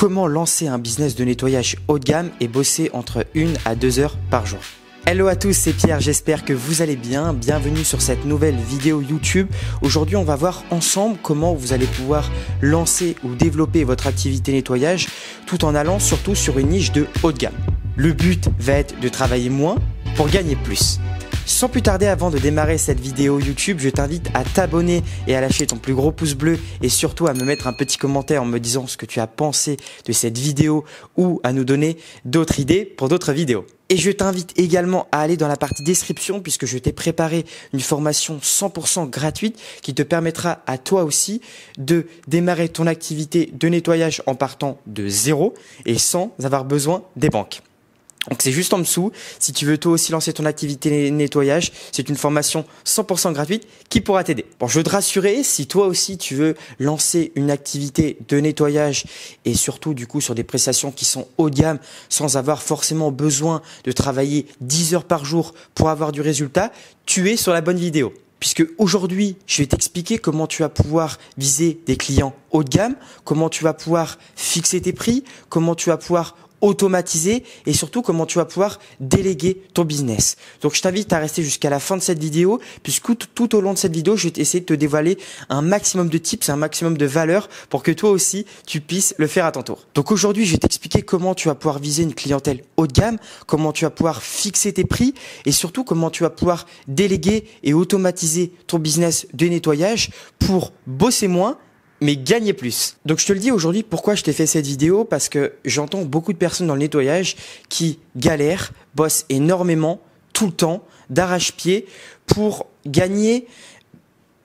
Comment lancer un business de nettoyage haut de gamme et bosser entre 1 à 2 heures par jour? Hello à tous, c'est Pierre, j'espère que vous allez bien. Bienvenue sur cette nouvelle vidéo YouTube. Aujourd'hui, on va voir ensemble comment vous allez pouvoir lancer ou développer votre activité nettoyage tout en allant surtout sur une niche de haut de gamme. Le but va être de travailler moins pour gagner plus. Sans plus tarder, avant de démarrer cette vidéo YouTube, je t'invite à t'abonner et à lâcher ton plus gros pouce bleu et surtout à me mettre un petit commentaire en me disant ce que tu as pensé de cette vidéo ou à nous donner d'autres idées pour d'autres vidéos. Et je t'invite également à aller dans la partie description puisque je t'ai préparé une formation 100% gratuite qui te permettra à toi aussi de démarrer ton activité de nettoyage en partant de zéro et sans avoir besoin des banques. Donc c'est juste en dessous, si tu veux toi aussi lancer ton activité nettoyage, c'est une formation 100% gratuite qui pourra t'aider. Bon, je veux te rassurer, si toi aussi tu veux lancer une activité de nettoyage et surtout du coup sur des prestations qui sont haut de gamme sans avoir forcément besoin de travailler 10 heures par jour pour avoir du résultat, tu es sur la bonne vidéo. Puisque aujourd'hui, je vais t'expliquer comment tu vas pouvoir viser des clients haut de gamme, comment tu vas pouvoir fixer tes prix, comment tu vas pouvoir automatiser et surtout comment tu vas pouvoir déléguer ton business. Donc je t'invite à rester jusqu'à la fin de cette vidéo puisque tout au long de cette vidéo, je vais essayer de te dévoiler un maximum de tips, un maximum de valeurs pour que toi aussi tu puisses le faire à ton tour. Donc aujourd'hui, je vais t'expliquer comment tu vas pouvoir viser une clientèle haut de gamme, comment tu vas pouvoir fixer tes prix et surtout comment tu vas pouvoir déléguer et automatiser ton business de nettoyage pour bosser moins mais gagner plus. Donc je te le dis aujourd'hui, pourquoi je t'ai fait cette vidéo? Parce que j'entends beaucoup de personnes dans le nettoyage qui galèrent, bossent énormément, tout le temps, d'arrache-pied pour gagner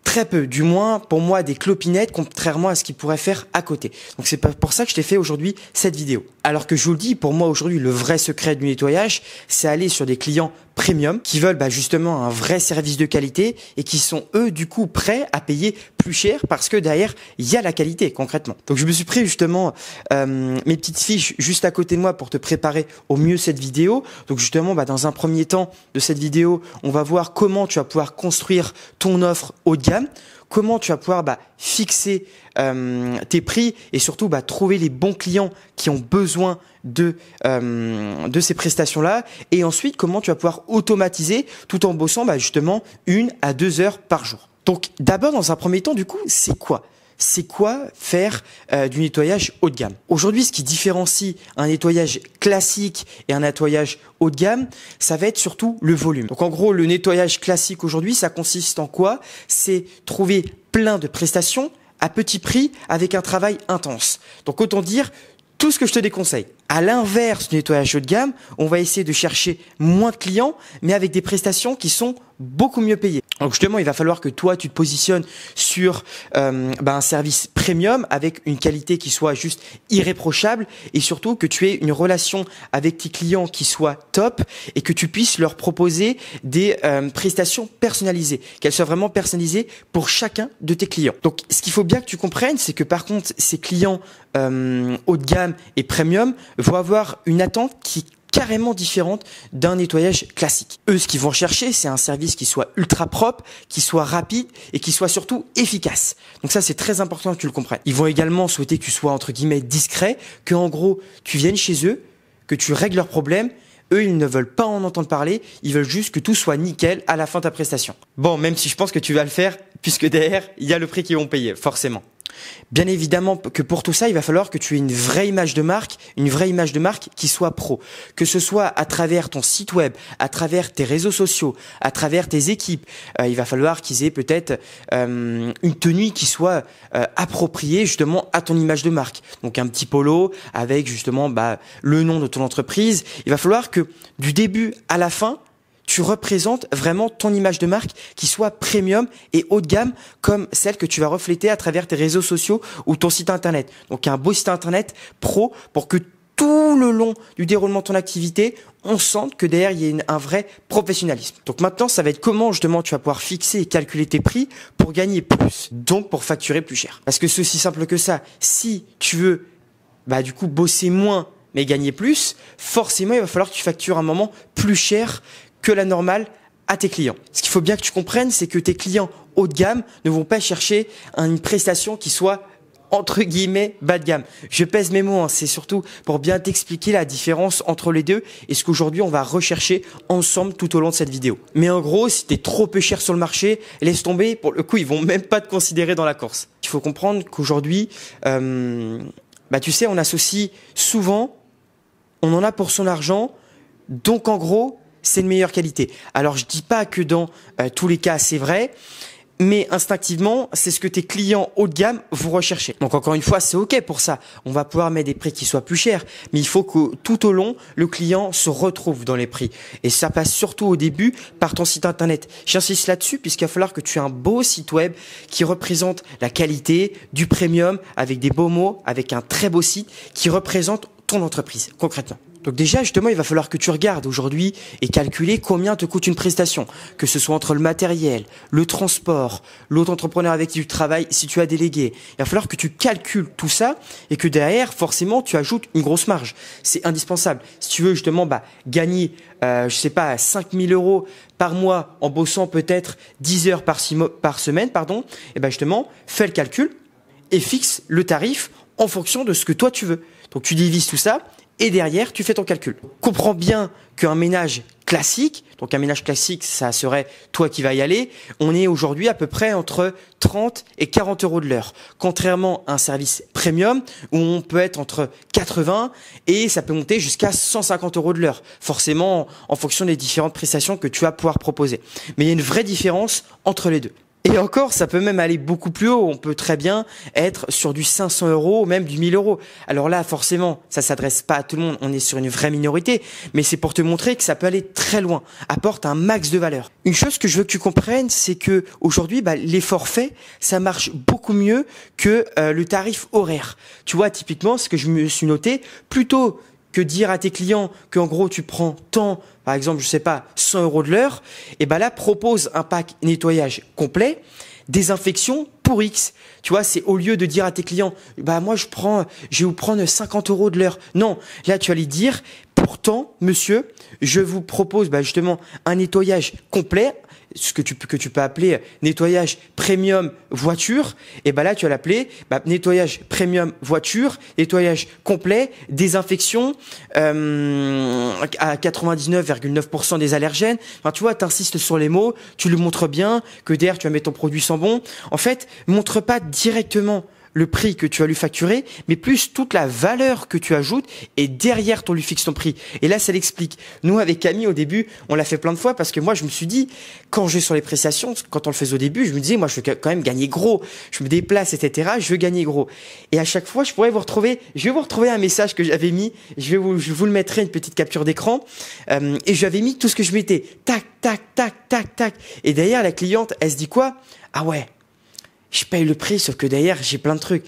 très peu, du moins pour moi des clopinettes contrairement à ce qu'ils pourraient faire à côté. Donc c'est pour ça que je t'ai fait aujourd'hui cette vidéo. Alors que je vous le dis, pour moi aujourd'hui le vrai secret du nettoyage, c'est aller sur des clients premium qui veulent justement un vrai service de qualité et qui sont eux du coup prêts à payer plus cher parce que derrière il y a la qualité concrètement. Donc je me suis pris justement mes petites fiches juste à côté de moi pour te préparer au mieux cette vidéo. Donc justement dans un premier temps de cette vidéo, on va voir comment tu vas pouvoir construire ton offre haut de gamme. Comment tu vas pouvoir fixer tes prix et surtout trouver les bons clients qui ont besoin de ces prestations-là. Et ensuite, comment tu vas pouvoir automatiser tout en bossant justement 1 à 2 heures par jour. Donc d'abord, dans un premier temps, du coup, c'est quoi? C'est quoi faire du nettoyage haut de gamme? Aujourd'hui, ce qui différencie un nettoyage classique et un nettoyage haut de gamme, ça va être surtout le volume. Donc en gros, le nettoyage classique aujourd'hui, ça consiste en quoi? C'est trouver plein de prestations à petit prix avec un travail intense. Donc autant dire tout ce que je te déconseille. À l'inverse du nettoyage haut de gamme, on va essayer de chercher moins de clients, mais avec des prestations qui sont beaucoup mieux payées. Donc justement, il va falloir que toi, tu te positionnes sur un service premium avec une qualité qui soit juste irréprochable et surtout que tu aies une relation avec tes clients qui soit top et que tu puisses leur proposer des prestations personnalisées, qu'elles soient vraiment personnalisées pour chacun de tes clients. Donc, ce qu'il faut bien que tu comprennes, c'est que par contre, ces clients haut de gamme et premium vont avoir une attente qui est carrément différente d'un nettoyage classique. Eux, ce qu'ils vont chercher, c'est un service qui soit ultra propre, qui soit rapide et qui soit surtout efficace. Donc ça, c'est très important que tu le comprennes. Ils vont également souhaiter que tu sois entre guillemets discret, que en gros, tu viennes chez eux, que tu règles leurs problèmes. Eux, ils ne veulent pas en entendre parler, ils veulent juste que tout soit nickel à la fin de ta prestation. Bon, même si je pense que tu vas le faire, puisque derrière, il y a le prix qu'ils vont payer, forcément. Bien évidemment que pour tout ça, il va falloir que tu aies une vraie image de marque qui soit pro. Que ce soit à travers ton site web, à travers tes réseaux sociaux, à travers tes équipes. Il va falloir qu'ils aient peut-être une tenue qui soit appropriée justement à ton image de marque. Donc un petit polo avec justement le nom de ton entreprise. Il va falloir que du début à la fin, tu représentes vraiment ton image de marque qui soit premium et haut de gamme comme celle que tu vas refléter à travers tes réseaux sociaux ou ton site internet. Donc un beau site internet pro pour que tout le long du déroulement de ton activité, on sente que derrière, il y a un vrai professionnalisme. Donc maintenant, ça va être comment justement tu vas pouvoir fixer et calculer tes prix pour gagner plus, donc pour facturer plus cher. Parce que c'est aussi simple que ça. Si tu veux du coup bosser moins mais gagner plus, forcément, il va falloir que tu factures un moment plus cher que la normale à tes clients. Ce qu'il faut bien que tu comprennes, c'est que tes clients haut de gamme ne vont pas chercher une prestation qui soit entre guillemets bas de gamme. Je pèse mes mots, hein. C'est surtout pour bien t'expliquer la différence entre les deux et ce qu'aujourd'hui on va rechercher ensemble tout au long de cette vidéo. Mais en gros, si t'es trop peu cher sur le marché, laisse tomber, pour le coup ils vont même pas te considérer dans la course. Il faut comprendre qu'aujourd'hui, tu sais, on associe souvent, on en a pour son argent, donc en gros, c'est de meilleure qualité. Alors je dis pas que dans tous les cas c'est vrai, mais instinctivement, c'est ce que tes clients haut de gamme vont rechercher. Donc encore une fois, c'est ok pour ça. On va pouvoir mettre des prix qui soient plus chers, mais il faut que tout au long, le client se retrouve dans les prix. Et ça passe surtout au début par ton site internet. J'insiste là-dessus puisqu'il va falloir que tu aies un beau site web qui représente la qualité, du premium, avec des beaux mots, avec un très beau site qui représente ton entreprise concrètement. Donc déjà, justement, il va falloir que tu regardes aujourd'hui et calculer combien te coûte une prestation, que ce soit entre le matériel, le transport, l'autre entrepreneur avec qui tu travailles, si tu as délégué. Il va falloir que tu calcules tout ça et que derrière, forcément, tu ajoutes une grosse marge. C'est indispensable. Si tu veux justement gagner, 5 000 € par mois en bossant peut-être 10 heures par semaine, et justement, fais le calcul et fixe le tarif en fonction de ce que toi tu veux. Donc tu divises tout ça. Et derrière, tu fais ton calcul. Comprends bien qu'un ménage classique, donc un ménage classique, ça serait toi qui vas y aller, on est aujourd'hui à peu près entre 30 et 40 € de l'heure. Contrairement à un service premium où on peut être entre 80 et ça peut monter jusqu'à 150 € de l'heure. Forcément, en fonction des différentes prestations que tu vas pouvoir proposer. Mais il y a une vraie différence entre les deux. Et encore, ça peut même aller beaucoup plus haut. On peut très bien être sur du 500 € ou même du 1000 €. Alors là, forcément, ça s'adresse pas à tout le monde. On est sur une vraie minorité. Mais c'est pour te montrer que ça peut aller très loin. Apporte un max de valeur. Une chose que je veux que tu comprennes, c'est que aujourd'hui, les forfaits, ça marche beaucoup mieux que le tarif horaire. Tu vois, typiquement, ce que je me suis noté, plutôt que dire à tes clients qu'en gros tu prends tant, par exemple, 100 € de l'heure, et là propose un pack nettoyage complet, désinfection pour X. Tu vois, c'est au lieu de dire à tes clients, moi je vais vous prendre 50 € de l'heure. Non, là tu vas lui dire, pourtant, monsieur, je vous propose justement un nettoyage complet, ce que tu peux appeler nettoyage premium voiture, et là tu vas l'appeler nettoyage premium voiture, nettoyage complet, désinfection à 99,9% des allergènes. Enfin, tu vois, t'insistes sur les mots, tu lui montres bien que derrière tu vas mettre ton produit sans bon. En fait, montre pas directement le prix que tu vas lui facturer, mais plus toute la valeur que tu ajoutes et derrière, tu lui fixes ton prix. Et là, ça l'explique. Nous, avec Camille, au début, on l'a fait plein de fois parce que moi, je me suis dit, quand je vais sur les prestations, quand on le faisait au début, je me disais, moi, je veux quand même gagner gros. Je me déplace, etc. Je veux gagner gros. Et à chaque fois, je vais vous retrouver un message que j'avais mis. Je vous le mettrai, une petite capture d'écran. Et j'avais mis tout ce que je mettais. Tac, tac, tac, tac, tac. Et derrière, la cliente, elle se dit quoi? Ah ouais. Je paye le prix, sauf que derrière, j'ai plein de trucs.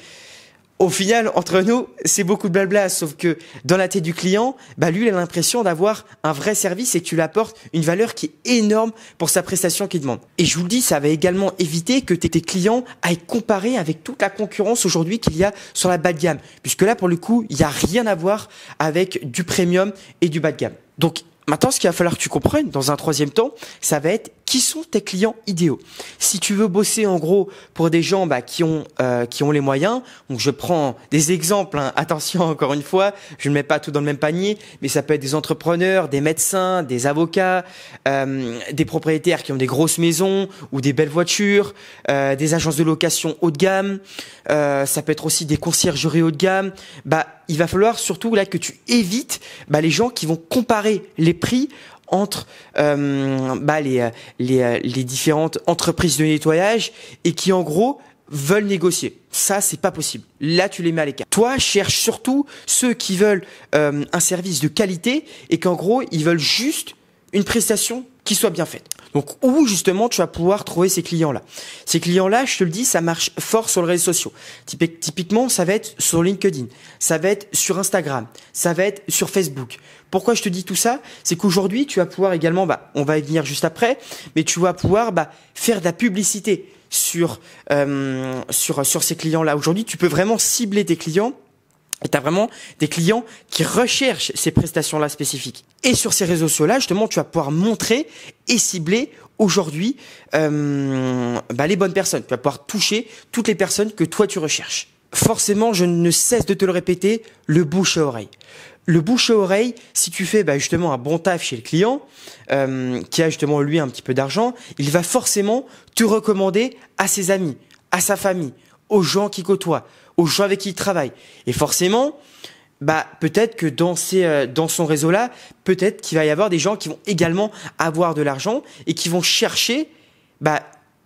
Au final, entre nous, c'est beaucoup de blabla, sauf que dans la tête du client, lui, il a l'impression d'avoir un vrai service et que tu lui apportes une valeur qui est énorme pour sa prestation qu'il demande. Et je vous le dis, ça va également éviter que tes clients aillent comparer avec toute la concurrence aujourd'hui qu'il y a sur la bas de gamme. Puisque là, pour le coup, il n'y a rien à voir avec du premium et du bas de gamme. Donc, maintenant, ce qu'il va falloir que tu comprennes dans un troisième temps, ça va être qui sont tes clients idéaux. Si tu veux bosser en gros pour des gens qui ont les moyens, donc je prends des exemples, hein. Attention encore une fois, je ne mets pas tout dans le même panier, mais ça peut être des entrepreneurs, des médecins, des avocats, des propriétaires qui ont des grosses maisons ou des belles voitures, des agences de location haut de gamme, ça peut être aussi des conciergeries haut de gamme. Il va falloir surtout là que tu évites les gens qui vont comparer les prix entre les différentes entreprises de nettoyage et qui en gros veulent négocier. Ça, c'est pas possible. Là, tu les mets à l'écart. Toi, cherche surtout ceux qui veulent un service de qualité et qu'en gros, ils veulent juste une prestation qui soit bien faite. Donc, où justement tu vas pouvoir trouver ces clients-là. Ces clients-là, je te le dis, ça marche fort sur les réseaux sociaux. Typiquement, ça va être sur LinkedIn, ça va être sur Instagram, ça va être sur Facebook. Pourquoi je te dis tout ça? C'est qu'aujourd'hui, tu vas pouvoir également, on va y venir juste après, mais tu vas pouvoir faire de la publicité sur ces clients-là. Aujourd'hui, tu peux vraiment cibler tes clients. Et tu as vraiment des clients qui recherchent ces prestations-là spécifiques. Et sur ces réseaux sociaux-là, justement, tu vas pouvoir montrer et cibler aujourd'hui les bonnes personnes. Tu vas pouvoir toucher toutes les personnes que toi, tu recherches. forcément, je ne cesse de te le répéter, le bouche à oreille. Le bouche à oreille, si tu fais justement un bon taf chez le client, qui a justement lui un petit peu d'argent, il va forcément te recommander à ses amis, à sa famille, aux gens qui côtoient, aux gens avec qui il travaille. Et forcément, peut-être que dans son réseau-là, peut-être qu'il va y avoir des gens qui vont également avoir de l'argent et qui vont chercher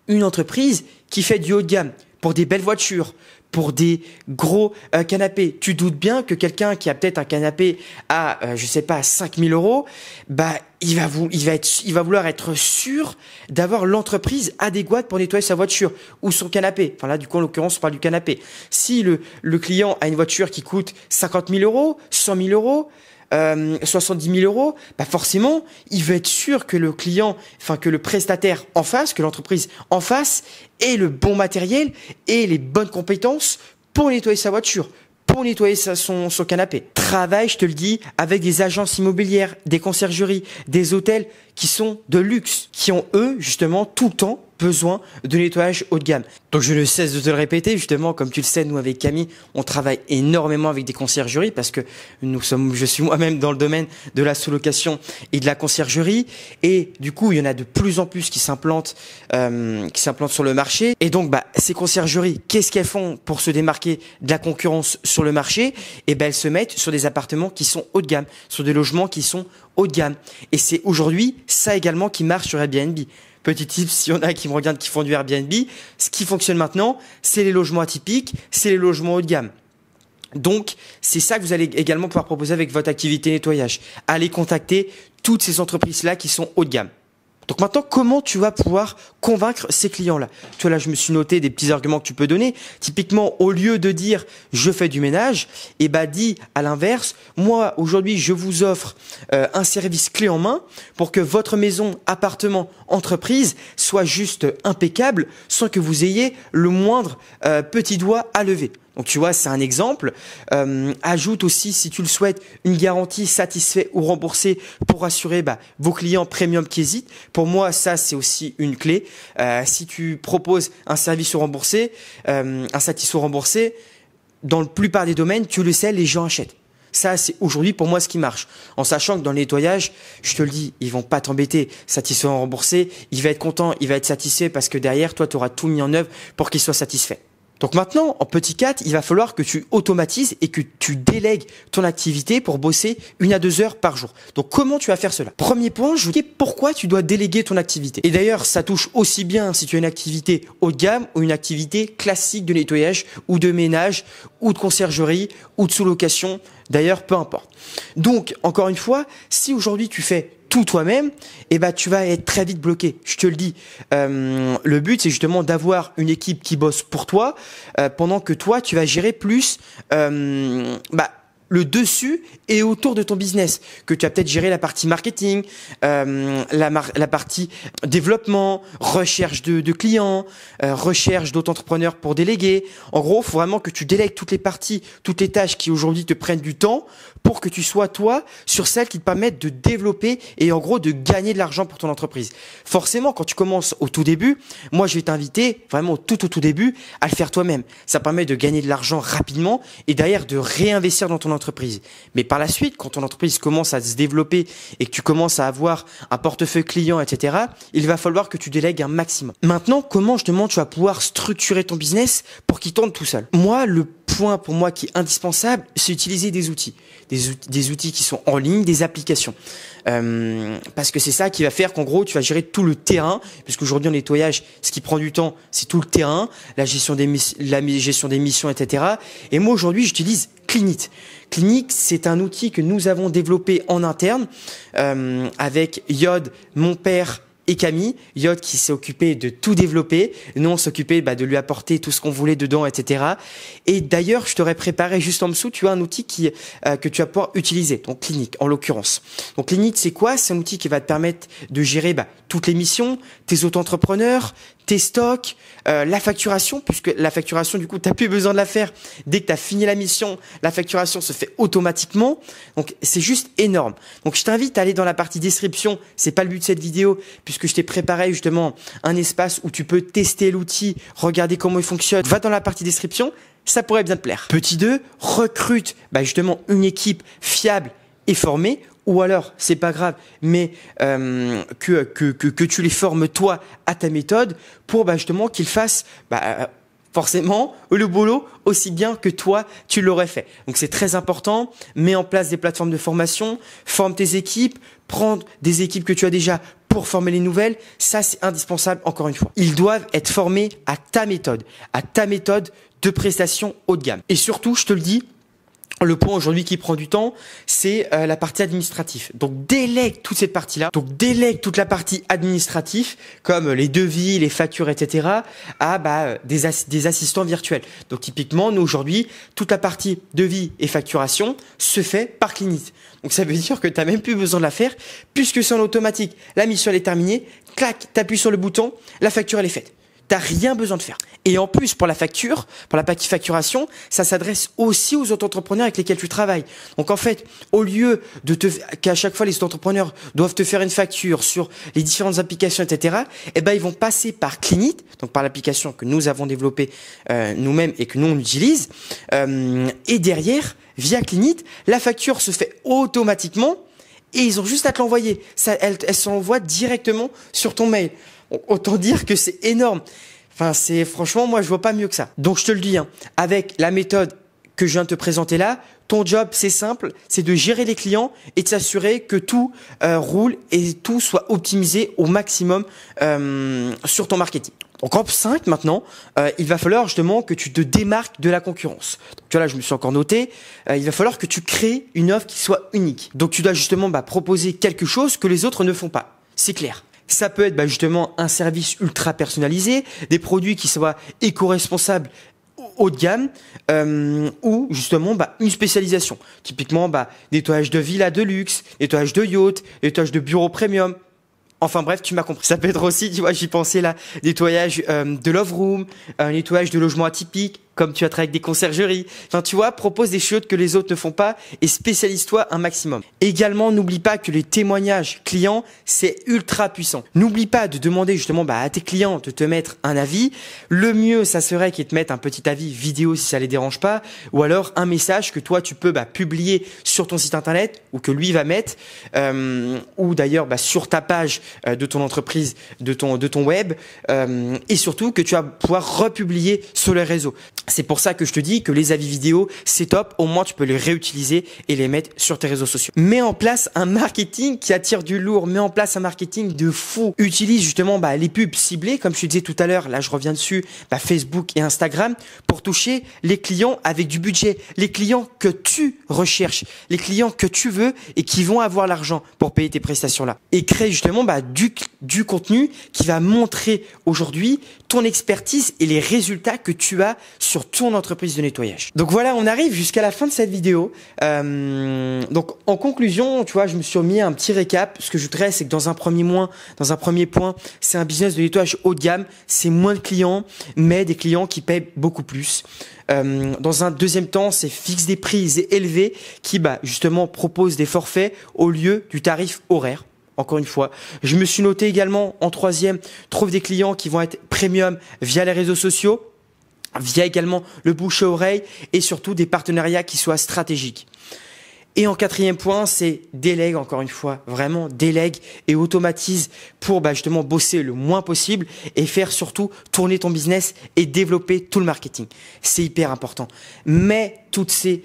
une entreprise qui fait du haut de gamme pour des belles voitures, pour des gros canapés. Tu doutes bien que quelqu'un qui a peut-être un canapé à, 5 000 euros, il va vouloir être sûr d'avoir l'entreprise adéquate pour nettoyer sa voiture ou son canapé. Enfin là, du coup, en l'occurrence, on parle du canapé. Si le client a une voiture qui coûte 50 000 euros, 100 000 euros, 70 000 euros, forcément, il veut être sûr que le client, que le prestataire en face, que l'entreprise en face ait le bon matériel et les bonnes compétences pour nettoyer sa voiture, pour nettoyer son canapé. Travaille, je te le dis, avec des agences immobilières, des conciergeries, des hôtels qui sont de luxe, qui ont eux, justement, tout le temps besoin de nettoyage haut de gamme. Donc je ne cesse de te le répéter, justement, comme tu le sais, nous avec Camille, on travaille énormément avec des conciergeries parce que je suis moi-même dans le domaine de la sous-location et de la conciergerie, et du coup il y en a de plus en plus qui s'implantent sur le marché. Et donc ces conciergeries, qu'est-ce qu'elles font pour se démarquer de la concurrence sur le marché? Et elles se mettent sur des appartements qui sont haut de gamme, sur des logements qui sont haut de gamme. Et c'est aujourd'hui ça également qui marche sur Airbnb. Petit tip, s'il y en a qui me regardent qui font du Airbnb, ce qui fonctionne maintenant, c'est les logements atypiques, c'est les logements haut de gamme. Donc, c'est ça que vous allez également pouvoir proposer avec votre activité nettoyage. Allez contacter toutes ces entreprises-là qui sont haut de gamme. Donc maintenant, comment tu vas pouvoir convaincre ces clients-là? Tu vois, là, je me suis noté des petits arguments que tu peux donner. Typiquement, au lieu de dire « je fais du ménage », dis à l'inverse « moi, aujourd'hui, je vous offre un service clé en main pour que votre maison, appartement, entreprise soit juste impeccable sans que vous ayez le moindre petit doigt à lever ». Donc tu vois, c'est un exemple. Ajoute aussi, si tu le souhaites, une garantie satisfait ou remboursé pour assurer vos clients premium qui hésitent. Pour moi, ça c'est aussi une clé. Si tu proposes un service ou remboursé, un satisfait ou remboursé, dans la plupart des domaines, tu le sais, les gens achètent. Ça, c'est aujourd'hui pour moi ce qui marche. En sachant que dans le nettoyage, je te le dis, ils vont pas t'embêter. Satisfait ou remboursé, il va être content, il va être satisfait parce que derrière, toi, tu auras tout mis en œuvre pour qu'il soit satisfait. Donc maintenant, en petit 4, il va falloir que tu automatises et que tu délègues ton activité pour bosser 1 à 2 heures par jour. Donc comment tu vas faire cela? Premier point, je vous dis pourquoi tu dois déléguer ton activité. Et d'ailleurs, ça touche aussi bien si tu as une activité haut de gamme ou une activité classique de nettoyage ou de ménage ou de conciergerie ou de sous-location. D'ailleurs, peu importe. Donc, encore une fois, si aujourd'hui tu fais tout toi-même, tu vas être très vite bloqué. Je te le dis. Le but, c'est justement d'avoir une équipe qui bosse pour toi, pendant que toi, tu vas gérer plus le dessus et autour de ton business, que tu as peut-être géré la partie marketing, la partie développement, recherche de clients, recherche d'autres entrepreneurs pour déléguer. En gros, il faut vraiment que tu délègues toutes les parties, toutes les tâches qui aujourd'hui te prennent du temps pour que tu sois toi sur celles qui te permettent de développer et en gros de gagner de l'argent pour ton entreprise. Forcément, quand tu commences au tout début, moi je vais t'inviter vraiment au tout début à le faire toi-même. Ça permet de gagner de l'argent rapidement et derrière de réinvestir dans ton entreprise. Mais par la suite, quand ton entreprise commence à se développer et que tu commences à avoir un portefeuille client, etc., il va falloir que tu délègues un maximum. Maintenant, comment justement tu vas pouvoir structurer ton business pour qu'il tourne tout seul? Moi, le point pour moi qui est indispensable, c'est utiliser des outils. Des outils qui sont en ligne, des applications. Parce que c'est ça qui va faire qu'en gros, tu vas gérer tout le terrain. Parce qu'aujourd'hui, en nettoyage, ce qui prend du temps, c'est tout le terrain, la gestion des missions, etc. Et moi, aujourd'hui, j'utilise Cleanit. Cleanit, c'est un outil que nous avons développé en interne avec Yod, mon père, et Camille, Yod qui s'est occupé de tout développer. Nous, on s'occupait de lui apporter tout ce qu'on voulait dedans, etc. Et d'ailleurs, je t'aurais préparé juste en dessous, tu as un outil que tu vas pouvoir utiliser, donc Cleanit en l'occurrence. Donc Cleanit, c'est quoi? C'est un outil qui va te permettre de gérer toutes les missions, tes auto-entrepreneurs, tes stocks, la facturation, puisque la facturation, du coup, tu n'as plus besoin de la faire. Dès que tu as fini la mission, la facturation se fait automatiquement. Donc, c'est juste énorme. Donc, je t'invite à aller dans la partie description. C'est pas le but de cette vidéo, puisque je t'ai préparé justement un espace où tu peux tester l'outil, regarder comment il fonctionne. Va dans la partie description, ça pourrait bien te plaire. Petit 2, recrute justement une équipe fiable et formée. Ou alors, c'est pas grave, mais que tu les formes toi à ta méthode pour justement qu'ils fassent forcément le boulot aussi bien que toi tu l'aurais fait. Donc c'est très important. Mets en place des plateformes de formation, forme tes équipes, prends des équipes que tu as déjà pour former les nouvelles. Ça c'est indispensable encore une fois. Ils doivent être formés à ta méthode de prestation haut de gamme. Et surtout, je te le dis, le point aujourd'hui qui prend du temps, c'est la partie administrative. Donc délègue toute cette partie-là. Donc délègue toute la partie administrative, comme les devis, les factures, etc. à des assistants virtuels. Donc typiquement, nous aujourd'hui, toute la partie devis et facturation se fait par Clinit. Donc ça veut dire que tu n'as même plus besoin de la faire, puisque c'est en automatique. La mission elle est terminée, clac, tu appuies sur le bouton, la facture elle est faite. T'as rien besoin de faire. Et en plus, pour la facture, pour la partie facturation, ça s'adresse aussi aux autres entrepreneurs avec lesquels tu travailles. Donc en fait, au lieu qu'à chaque fois les autres entrepreneurs doivent te faire une facture sur les différentes applications, etc., ils vont passer par Clinit, donc par l'application que nous avons développée nous-mêmes et que nous on utilise. Et derrière, via Clinit, la facture se fait automatiquement et ils ont juste à te l'envoyer. Elle s'envoie directement sur ton mail. Autant dire que c'est énorme. Enfin, franchement, moi, je vois pas mieux que ça. Donc, je te le dis, avec la méthode que je viens de te présenter là, ton job, c'est simple, c'est de gérer les clients et de s'assurer que tout roule et tout soit optimisé au maximum sur ton marketing. Donc en 5 maintenant, il va falloir justement que tu te démarques de la concurrence. Donc tu vois là, je me suis encore noté, il va falloir que tu crées une offre qui soit unique. Donc tu dois justement proposer quelque chose que les autres ne font pas. C'est clair. Ça peut être justement un service ultra personnalisé, des produits qui soient éco-responsables haut de gamme ou justement une spécialisation. Typiquement nettoyage de villa de luxe, nettoyage de yacht, nettoyage de bureau premium. Enfin bref, tu m'as compris. Ça peut être aussi, tu vois, j'y pensais là, nettoyage de love room, nettoyage de logement atypique, comme tu as travaillé avec des conciergeries. Enfin, tu vois, propose des choses que les autres ne font pas et spécialise-toi un maximum. Également, n'oublie pas que les témoignages clients, c'est ultra puissant. N'oublie pas de demander justement à tes clients de te mettre un avis. Le mieux, ça serait qu'ils te mettent un petit avis vidéo si ça les dérange pas, ou alors un message que toi, tu peux publier sur ton site internet ou que lui va mettre, ou d'ailleurs sur ta page de ton entreprise, de ton web, et surtout que tu vas pouvoir republier sur les réseaux. C'est pour ça que je te dis que les avis vidéo, c'est top. Au moins, tu peux les réutiliser et les mettre sur tes réseaux sociaux. Mets en place un marketing qui attire du lourd. Mets en place un marketing de fou. Utilise justement les pubs ciblées, comme je te disais tout à l'heure. Là, je reviens dessus. Facebook et Instagram pour toucher les clients avec du budget. Les clients que tu recherches, les clients que tu veux et qui vont avoir l'argent pour payer tes prestations là. Et crée justement du contenu qui va montrer aujourd'hui ton expertise et les résultats que tu as sur ton entreprise de nettoyage. Donc voilà, on arrive jusqu'à la fin de cette vidéo. Donc en conclusion, tu vois, je me suis mis un petit récap. Ce que je voudrais, c'est que dans un premier point, c'est un business de nettoyage haut de gamme. C'est moins de clients, mais des clients qui paient beaucoup plus. Dans un deuxième temps, c'est fixe des prix élevés qui justement proposent des forfaits au lieu du tarif horaire. Encore une fois, je me suis noté également en troisième, trouve des clients qui vont être premium via les réseaux sociaux, via également le bouche à oreille et surtout des partenariats qui soient stratégiques. Et en quatrième point, c'est délègue, encore une fois, vraiment délègue et automatise pour justement bosser le moins possible et faire surtout tourner ton business et développer tout le marketing. C'est hyper important. Mets toutes ces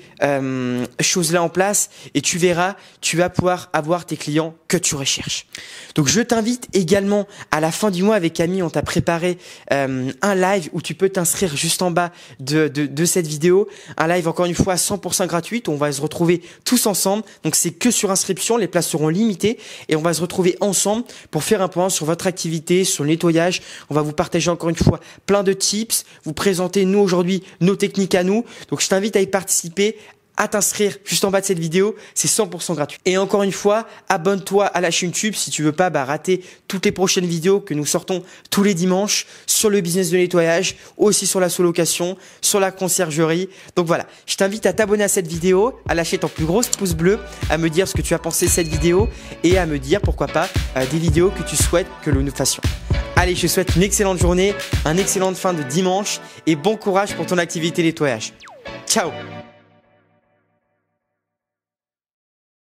choses-là en place et tu verras, tu vas pouvoir avoir tes clients que tu recherches. Donc je t'invite également à la fin du mois avec Camille, on t'a préparé un live où tu peux t'inscrire juste en bas de cette vidéo. Un live encore une fois 100% gratuit où on va se retrouver tous ensemble. Donc c'est que sur inscription, les places seront limitées et on va se retrouver ensemble pour faire un point sur votre activité, sur le nettoyage. On va vous partager encore une fois plein de tips, vous présenter nous aujourd'hui nos techniques à nous. Donc je t'invite à y participer à t'inscrire juste en bas de cette vidéo, c'est 100% gratuit. Et encore une fois, abonne-toi à la chaîne YouTube si tu veux pas rater toutes les prochaines vidéos que nous sortons tous les dimanches sur le business de nettoyage, aussi sur la sous-location, sur la conciergerie. Donc voilà, je t'invite à t'abonner à cette vidéo, à lâcher ton plus gros pouce bleu, à me dire ce que tu as pensé de cette vidéo et à me dire pourquoi pas des vidéos que tu souhaites que nous fassions. Allez, je te souhaite une excellente journée, une excellente fin de dimanche et bon courage pour ton activité nettoyage. Ciao!